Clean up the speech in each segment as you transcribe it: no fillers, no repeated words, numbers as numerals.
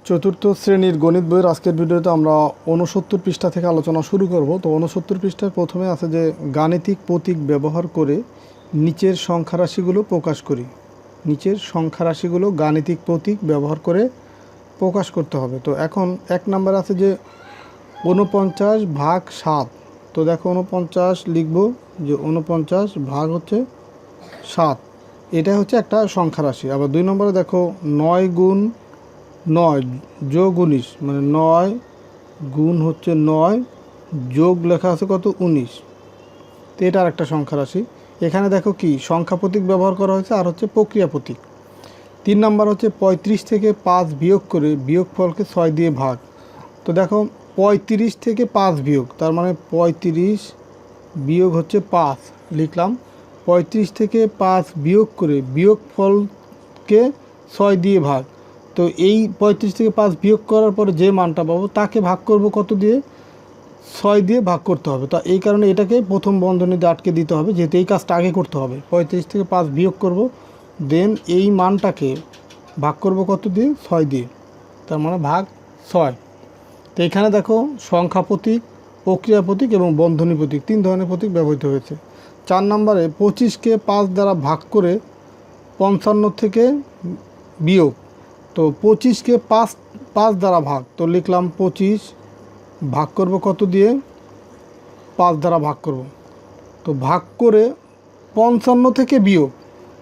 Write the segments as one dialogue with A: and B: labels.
A: চতুর্থ শ্রেণীর গণিত বইয়ের আজকের ভিডিওতে আমরা 69 পৃষ্ঠা থেকে আলোচনা শুরু করব। তো 69 পৃষ্ঠায় প্রথমে আছে যে গাণিতিক প্রতীক ব্যবহার করে নিচের সংখ্যা রাশিগুলো প্রকাশ করি। নিচের সংখ্যা রাশিগুলো গাণিতিক প্রতীক ব্যবহার করে প্রকাশ করতে হবে। তো এখন এক নাম্বার আছে যে 49/7। তো দেখো 49 লিখব যে 49 ভাগ হচ্ছে 7, এটা হচ্ছে একটা সংখ্যা রাশি। আবার 2 নম্বরে দেখো 9 গুণ 9 যোগ 19, মানে 9 গুণ হচ্ছে 9 যোগ লেখা আছে কত 19, তো এটা আর একটা সংখ্যা রাশি। এখানে দেখো কি সংখ্যা প্রতীক ব্যবহার করা হয়েছে আর হচ্ছে প্রক্রিয়া প্রতীক। 3 নাম্বার হচ্ছে 35 থেকে 5 বিয়োগ করে বিয়োগফলকে 6 দিয়ে ভাগ। তো দেখো 35 থেকে 5 বিয়োগ, তার মানে 35 বিয়োগ হচ্ছে 5 লিখলাম। 35 থেকে 5 বিয়োগ করে বিয়োগফলকে 6 দিয়ে ভাগ। তো এই 35 থেকে 5 বিয়োগ করার পরে যে মানটা পাবো তাকে ভাগ করব কত দিয়ে, 6 দিয়ে ভাগ করতে হবে। তো এই কারণে এটাকে প্রথম বন্ধনীতে আটকে দিতে হবে, যেহেতু এই কাজটা আগে করতে হবে। 35 থেকে 5 বিয়োগ করব, দেন এই মানটাকে ভাগ করব কত দিয়ে, 6 দিয়ে, তার মানে ভাগ 6। তো এখানে দেখো সংখ্যা প্রতীক, প্রক্রিয়া প্রতীক এবং বন্ধনী প্রতীক 3 ধরনের প্রতীক ব্যবহৃত হয়েছে। 4 নম্বরে 25কে 5 দ্বারা ভাগ করে 55 থেকে বিয়োগ। তো 25কে 5 দ্বারা ভাগ, তো লিখলাম 25 ভাগ করব কত দিয়ে, 5 দ্বারা ভাগ করব। তো ভাগ করে 55 থেকে বিয়োগ,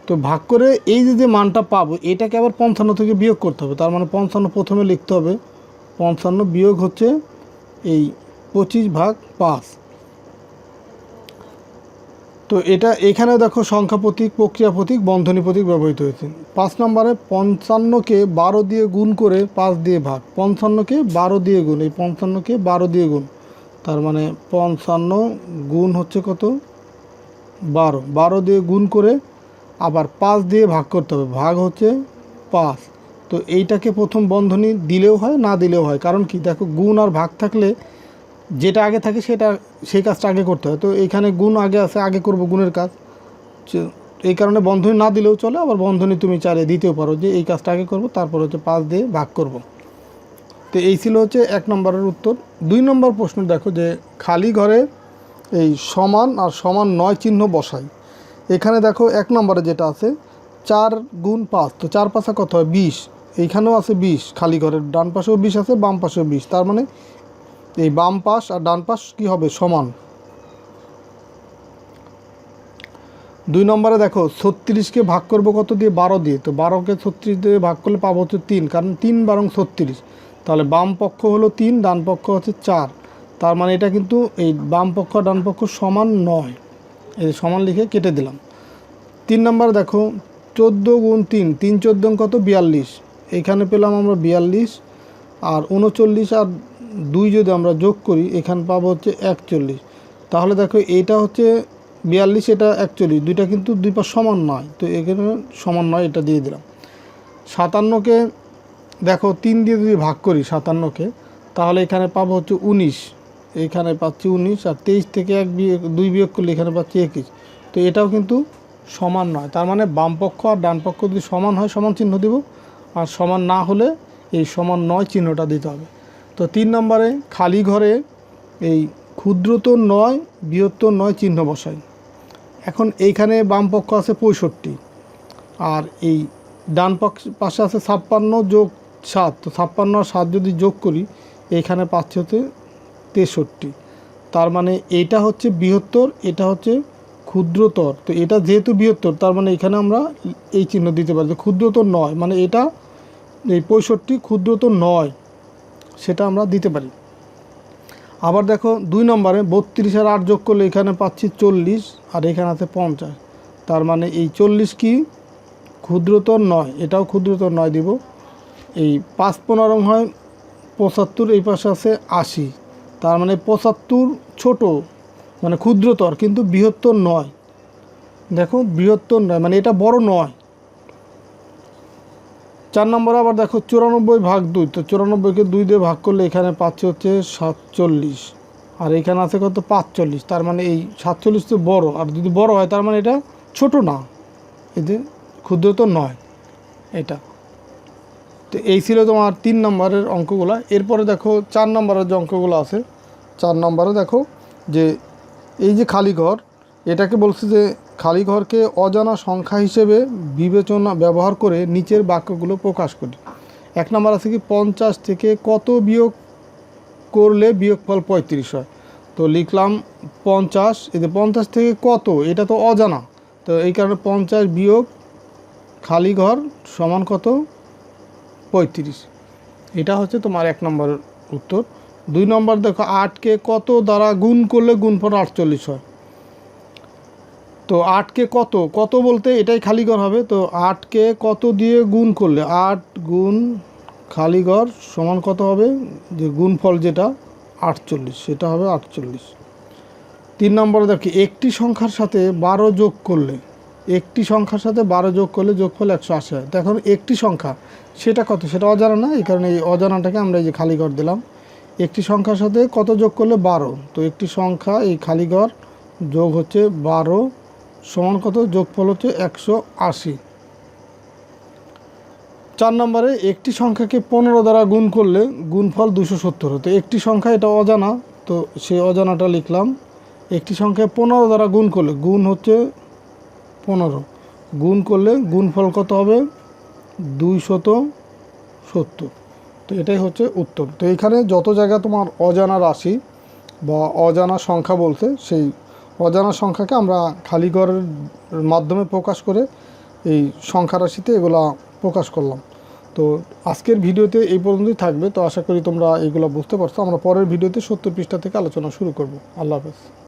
A: তো ভাগ করে এই যে মানটা পাবো এটাকে আবার 55 থেকে বিয়োগ করতে হবে। তার মানে 55 প্রথমে লিখতে হবে, 55 বিয়োগ হচ্ছে এই 25/5। তো এটা এখানে দেখো সংখ্যা প্রতীক, প্রক্রিয়া প্রতীক, বন্ধনী প্রতীক ব্যবহৃত হয়েছে। 5 নম্বরে 55কে 12 দিয়ে গুণ করে 5 দিয়ে ভাগ। 55কে 12 দিয়ে গুণ, এই 55কে 12 দিয়ে গুণ, তার মানে 55 গুণ হচ্ছে কত 12, 12 দিয়ে গুণ করে আবার 5 দিয়ে ভাগ করতে হবে, ভাগ হচ্ছে 5। তো এইটাকে প্রথম বন্ধনী দিলেও হয় না দিলেও হয়, কারণ কি দেখো গুণ আর ভাগ থাকলে যেটা আগে থাকে সেই কাজটা আগে করতে হয়। তো এইখানে গুণ আগে আছে, আগে করব গুণের কাজ, এই কারণে বন্ধনী না দিলেও চলে, আবার বন্ধনী তুমি চাইলে দিতেও পারো যে এই কাজটা আগে করব, তারপর হচ্ছে 5 দিয়ে ভাগ করব। তো এই ছিল হচ্ছে 1 নম্বরের উত্তর। 2 নম্বর প্রশ্ন দেখো যে খালি ঘরে এই সমান আর সমান 9 চিহ্ন বসাই। এখানে দেখো 1 নম্বরে যেটা আছে 4 গুণ 5, তো 4 পাশা কত হয় 20, এইখানেও আছে 20, খালি ঘরের ডান পাশেও 20 আছে, বাম পাশেও 20, তার মানে এই বাম পাশ আর ডান পাশ কি হবে সমান। 2 নম্বরে দেখো 36কে ভাগ করব কত দিয়ে, 12 দিয়ে। তো 12কে 36 দিয়ে ভাগ করলে পাবো হচ্ছে 3, কারণ 3 বারং 36, তাহলে বাম পক্ষ হলো 3, ডান পক্ষ হচ্ছে 4, তার মানে এটা কিন্তু এই বাম পক্ষ আর ডান পক্ষ সমান নয়, এই সমান লিখে কেটে দিলাম। 3 নম্বরে দেখো 14 গুণ 3, 3 14 কত 42, এখানে পেলাম আমরা 42, আর 39 আর 2 যদি আমরা যোগ করি এখানে পাবো হচ্ছে 41। তাহলে দেখো এটা হচ্ছে 42, এটা 41, দুইটা কিন্তু দুই পাশ সমান নয়, তো এখানে সমান নয়, এটা দিয়ে দিলাম। 57কে দেখো 3 দিয়ে যদি ভাগ করি 57কে, তাহলে এখানে পাবো হচ্ছে 19, এখানে পাচ্ছি 19, আর 23 থেকে 2 বিয়োগ করলে এখানে পাচ্ছি 21, তো এটাও কিন্তু সমান নয়। তার মানে বাম পক্ষ আর ডান পক্ষ যদি সমান হয় সমান চিহ্ন দেব, আর সমান না হলে এই সমান নয় চিহ্নটা দিতে হবে। তো 3 নম্বরে খালি ঘরে এই ক্ষুদ্রতর 9 বৃহত্তর 9 চিহ্ন বসাই। এখন এইখানে বাম পক্ষ আছে 65, আর এই ডান পাশে আছে 56 যোগ 7, তো 56 আর 7 যদি যোগ করি এইখানে পাচ্ছে হচ্ছে 63, তার মানে এইটা হচ্ছে বৃহত্তর, এটা হচ্ছে ক্ষুদ্রতর। তো এটা যেহেতু বৃহত্তর তার মানে এখানে আমরা এই চিহ্ন দিতে পারি, ক্ষুদ্রতর 9, মানে এটা এই 65 ক্ষুদ্রতর 9, সেটা আমরা দিতে পারি। আবার দেখো 2 নম্বরে 32 আর 8 যোগ করলে এখানে পাচ্ছি 40, আর এখানে আছে 50, তার মানে এই 40 কি ক্ষুদ্রতর 9, এটাও ক্ষুদ্রতর 9 দিব। এই 5 15 হয় 75, এই পাশে আছে 80, তার মানে 75 ছোট, মানে ক্ষুদ্রতর কিন্তু বৃহত্তর 9, দেখো বৃহত্তর 9 মানে এটা বড় নয়। 4 নম্বরে আবার দেখো 94/2, তো 94কে 2 দিয়ে ভাগ করলে এখানে পাচ্ছে হচ্ছে 47, আর এখানে আছে কত 45, তার মানে এই 47 তো বড়, আর যদি বড় হয় তার মানে এটা ছোট না, এই যে ক্ষুদ্রতর 9 এটা। তো এই ছিল তোমার 3 নম্বরের অঙ্কগুলো। এরপরে দেখো 4 নম্বরের যে অঙ্কগুলো আছে, 4 নম্বরে দেখো যে এই যে খালি ঘর, এটাকে বলছে যে খালি ঘরকে অজানা সংখ্যা হিসেবে বিবেচনা ব্যবহার করে নিচের বাক্যগুলো প্রকাশ করি। 1 নম্বর আছে কি 50 থেকে কত বিয়োগ করলে বিয়োগফল 35 হয়। তো লিখলাম 50, এই যে 50 থেকে কত, এটা তো অজানা, তো এই কারণে 50 বিয়োগ খালি ঘর সমান কত, 35। এটা হচ্ছে তোমার 1 নম্বরের উত্তর। 2 নম্বর দেখো 8কে কত দ্বারা গুণ করলে গুণফল 48 হয়। তো 8কে কত, কত বলতে এটাই খালি ঘর হবে। তো 8কে কত দিয়ে গুণ করলে, 8 গুণ খালি ঘর সমান কত হবে, যে গুণফল যেটা 48, সেটা হবে 48। 3 নম্বরে দেখি একটি সংখ্যার সাথে 12 যোগ করলে, একটি সংখ্যার সাথে 12 যোগ করলে যোগফল 180 হয়। তো এখন একটি সংখ্যা সেটা কত, সেটা অজানা না, এই কারণে এই অজানাটাকে আমরা এই যে খালি ঘর দিলাম। একটি সংখ্যার সাথে কত যোগ করলে 12, তো একটি সংখ্যা এই খালি ঘর যোগ হচ্ছে 12 সমান কত, যোগফল হচ্ছে 180। 4 নম্বরে একটি সংখ্যাকে 15 দ্বারা গুণ করলে গুণফল 270 হতো। একটি সংখ্যা এটা অজানা, তো সেই অজানাটা লিখলাম। একটি সংখ্যা 15 দ্বারা গুণ করলে, গুণ হচ্ছে 15, গুণ করলে গুণফল কত হবে, 270। তো এটাই হচ্ছে উত্তর। তো এখানে যত জায়গা তোমার অজানা রাশি বা অজানা সংখ্যা বলতে, সেই অজানা সংখ্যাকে আমরা খালি ঘরের মাধ্যমে প্রকাশ করে এই সংখ্যা রাশিতে এগুলা প্রকাশ করলাম। তো আজকের ভিডিওতে এই পর্যন্তই থাকবে। তো আশা করি তোমরা এইগুলো বুঝতে পারছো। আমরা পরের ভিডিওতে 70 পৃষ্ঠা থেকে আলোচনা শুরু করব। আল্লাহ হাফেজ।